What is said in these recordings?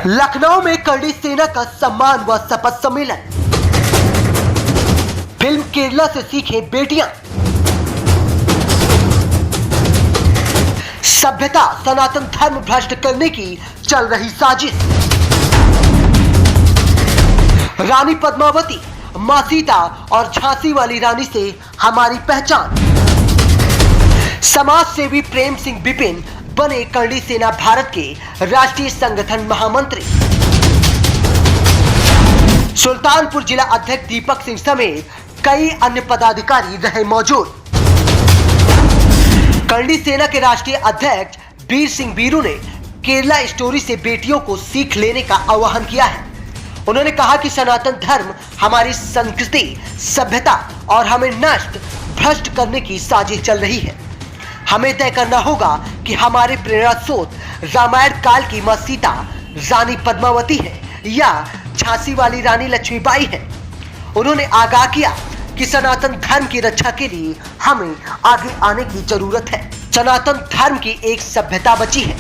लखनऊ में करणी सेना का सम्मान व शपथ सम्मेलन। फिल्म केरला से सीखे बेटियां। सभ्यता सनातन धर्म भ्रष्ट करने की चल रही साजिश। रानी पद्मावती, मां सीता और झांसी वाली रानी से हमारी पहचान। समाज सेवी प्रेम सिंह बिपिन बने करणी सेना भारत के राष्ट्रीय संगठन महामंत्री। सुल्तानपुर जिला अध्यक्ष दीपक सिंह समेत कई अन्य पदाधिकारी रहे मौजूद। करणी सेना के राष्ट्रीय अध्यक्ष वीर सिंह वीरू ने केरला स्टोरी से बेटियों को सीख लेने का आह्वान किया है। उन्होंने कहा कि सनातन धर्म हमारी संस्कृति, सभ्यता और हमें नष्ट भ्रष्ट करने की साजिश चल रही है। हमें तय करना होगा कि हमारे प्रेरणा स्रोत रामायण काल की मां सीता, रानी पद्मावती है या झांसी वाली रानी लक्ष्मीबाई है। उन्होंने आगाह किया कि सनातन धर्म की रक्षा के लिए हमें आगे आने की जरूरत है। सनातन धर्म की एक सभ्यता बची है,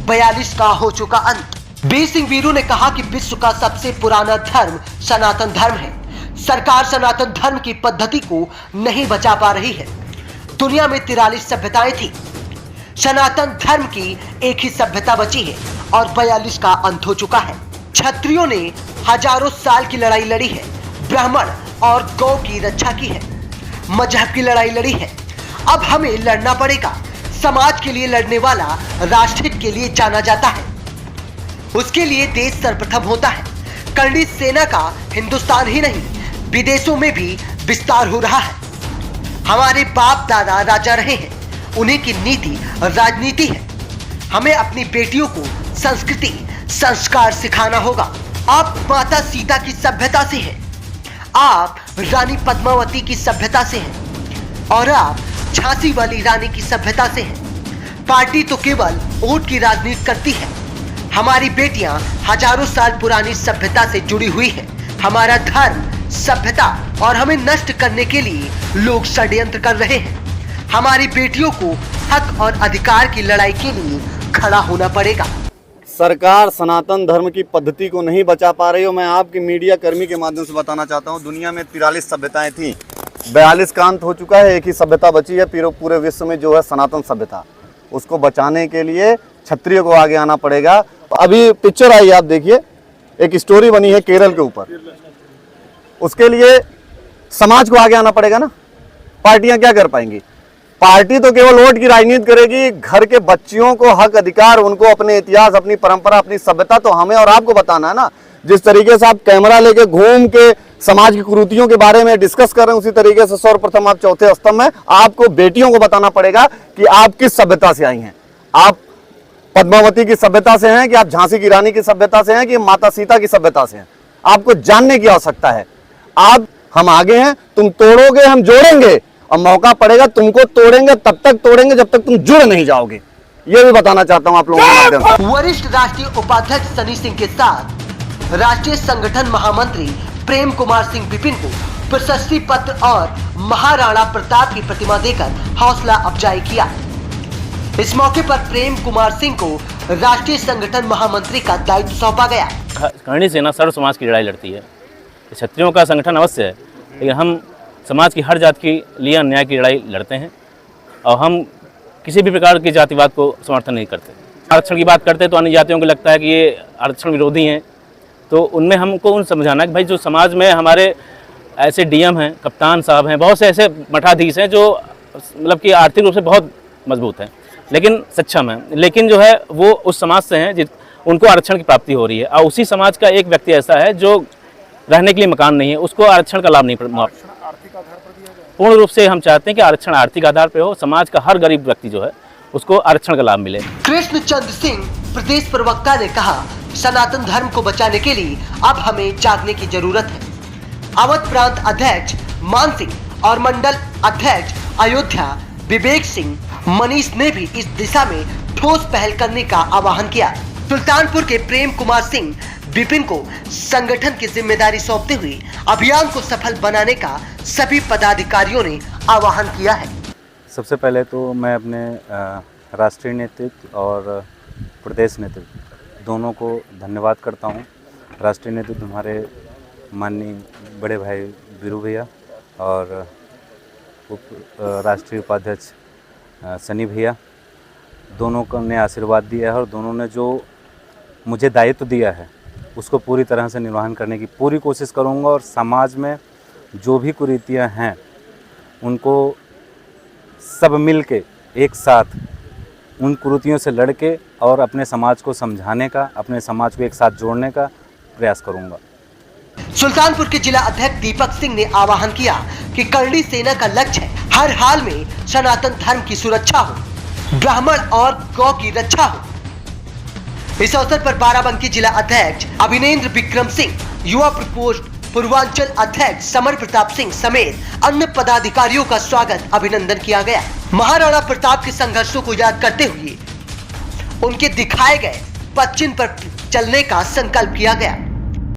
42 का हो चुका अंत। वीर सिंह वीरू ने कहा कि विश्व का सबसे पुराना धर्म सनातन धर्म है। सरकार सनातन धर्म की पद्धति को नहीं बचा पा रही है। दुनिया में 43 सभ्यताएं थी, सनातन धर्म की एक ही सभ्यता बची है और 42 का अंत हो चुका है। क्षत्रियों ने हजारों साल की लड़ाई लड़ी है, ब्राह्मण और गौ की रक्षा की है, मजहब की लड़ाई लड़ी है। अब हमें लड़ना पड़ेगा। समाज के लिए लड़ने वाला राष्ट्रहित के लिए जाना जाता है, उसके लिए देश सर्वप्रथम होता है। करणी सेना का हिंदुस्तान ही नहीं विदेशों में भी विस्तार हो रहा है। हमारे बाप दादा राजा रहे हैं, उन्हीं की नीति राजनीति है। हमें अपनी बेटियों को संस्कृति संस्कार सिखाना होगा। आप माता सीता की सभ्यता से हैं, आप रानी पद्मावती की सभ्यता से हैं और आप झांसी वाली रानी की सभ्यता से हैं। पार्टी तो केवल वोट की राजनीति करती है। हमारी बेटियां हजारों साल पुरानी सभ्यता से जुड़ी हुई है। हमारा धर्म, सभ्यता और हमें नष्ट करने के लिए लोग षड्यंत्र कर रहे हैं। हमारी बेटियों को हक और अधिकार की लड़ाई के लिए खड़ा होना पड़ेगा। सरकार सनातन धर्म की पद्धति को नहीं बचा पा रही हो। मैं आपके मीडिया कर्मी के माध्यम से बताना चाहता हूँ, दुनिया में 43 सभ्यताएं थी, 42 का अंत हो चुका है। एक ही सभ्यता बची है पूरे विश्व में, जो है सनातन सभ्यता। उसको बचाने के लिए क्षत्रिय को आगे आना पड़ेगा। अभी पिक्चर आई, आप देखिए, एक स्टोरी बनी है केरल के ऊपर। उसके लिए समाज को आगे आना पड़ेगा ना। पार्टियां क्या कर पाएंगी? पार्टी तो केवल वोट की राजनीति करेगी। घर के बच्चियों को हक अधिकार, उनको अपने इतिहास, अपनी परंपरा, अपनी सभ्यता तो हमें और आपको बताना है ना। जिस तरीके से आप कैमरा लेके घूम के समाज की कुरीतियों के बारे में डिस्कस कर रहे हैं, उसी तरीके से सर्वप्रथम आप चौथे स्तंभ में आपको बेटियों को बताना पड़ेगा कि आप किस सभ्यता से आई हैं। आप पद्मावती की सभ्यता से हैं कि आप झांसी की रानी की सभ्यता से हैं कि माता सीता की सभ्यता से हैं। आपको जानने की आवश्यकता है। आप, हम आगे हैं, तुम तोड़ोगे हम जोड़ेंगे, और मौका पड़ेगा तुमको तोड़ेंगे, तब तक तोड़ेंगे जब तक तुम जुड़ नहीं जाओगे। ये भी बताना चाहता हूं आप लोगों के माध्यम से। वरिष्ठ राष्ट्रीय उपाध्यक्ष सनी सिंह के साथ राष्ट्रीय संगठन महामंत्री प्रेम कुमार सिंह बिपिन को प्रशस्ति पत्र और महाराणा प्रताप की प्रतिमा देकर हौसला अफजाई किया। इस मौके पर प्रेम कुमार सिंह को राष्ट्रीय संगठन महामंत्री का दायित्व सौंपा गया। करणी सेना सर्व समाज की लड़ाई लड़ती है। क्षत्रियों का संगठन अवश्य है, लेकिन हम समाज की हर जात के लिए अन्याय की लड़ाई लड़ते हैं और हम किसी भी प्रकार के जातिवाद को समर्थन नहीं करते। आरक्षण की बात करते हैं तो अन्य जातियों को लगता है कि ये आरक्षण विरोधी हैं, तो उनमें हमको उन समझाना है कि भाई जो समाज में हमारे ऐसे डीएम हैं, कप्तान साहब हैं, बहुत से ऐसे मठाधीश हैं जो मतलब कि आर्थिक रूप से बहुत मजबूत हैं, लेकिन सक्षम हैं, लेकिन जो है वो उस समाज से हैं उनको आरक्षण की प्राप्ति हो रही है। और उसी समाज का एक व्यक्ति ऐसा है जो रहने के लिए मकान नहीं है, उसको आरक्षण का लाभ नहीं पूर्ण रूप से हम चाहते हैं कि आरक्षण आर्थिक आधार पर हो। समाज का हर गरीब व्यक्ति जो है उसको आरक्षण का लाभ मिले। कृष्ण चंद्र सिंह प्रदेश प्रवक्ता ने कहा, सनातन धर्म को बचाने के लिए अब हमें जागने की जरूरत है। अवध प्रांत अध्यक्ष मान सिंह और मंडल अध्यक्ष अयोध्या विवेक सिंह मनीष ने भी इस दिशा में ठोस पहल करने का आह्वान किया। सुल्तानपुर के प्रेम कुमार सिंह बिपिन को संगठन की जिम्मेदारी सौंपते हुए अभियान को सफल बनाने का सभी पदाधिकारियों ने आह्वान किया है। सबसे पहले तो मैं अपने राष्ट्रीय नेतृत्व और प्रदेश नेतृत्व दोनों को धन्यवाद करता हूँ। राष्ट्रीय नेतृत्व हमारे माननीय बड़े भाई वीरू भैया और राष्ट्रीय उपाध्यक्ष सनी भैया, दोनों को ने आशीर्वाद दिया है और दोनों ने जो मुझे दायित्व दिया है उसको पूरी तरह से निर्वहन करने की पूरी कोशिश करूंगा और समाज में जो भी कुरीतियां हैं उनको सब मिल के एक साथ उन कुरीतियों से लड़के और अपने समाज को समझाने का, अपने समाज को एक साथ जोड़ने का प्रयास करूंगा। सुल्तानपुर के जिला अध्यक्ष दीपक सिंह ने आह्वान किया कि करणी सेना का लक्ष्य हर हाल में सनातन धर्म की सुरक्षा हो, ब्राह्मण और गौ की रक्षा हो। इस अवसर पर बाराबंकी जिला अध्यक्ष अभिनेंद्र विक्रम सिंह, युवा प्रकोष्ठ पूर्वांचल अध्यक्ष समर प्रताप सिंह समेत अन्य पदाधिकारियों का स्वागत अभिनंदन किया गया। महाराणा प्रताप के संघर्षों को याद करते हुए उनके दिखाए गए पथ चिन्ह पर चलने का संकल्प किया गया।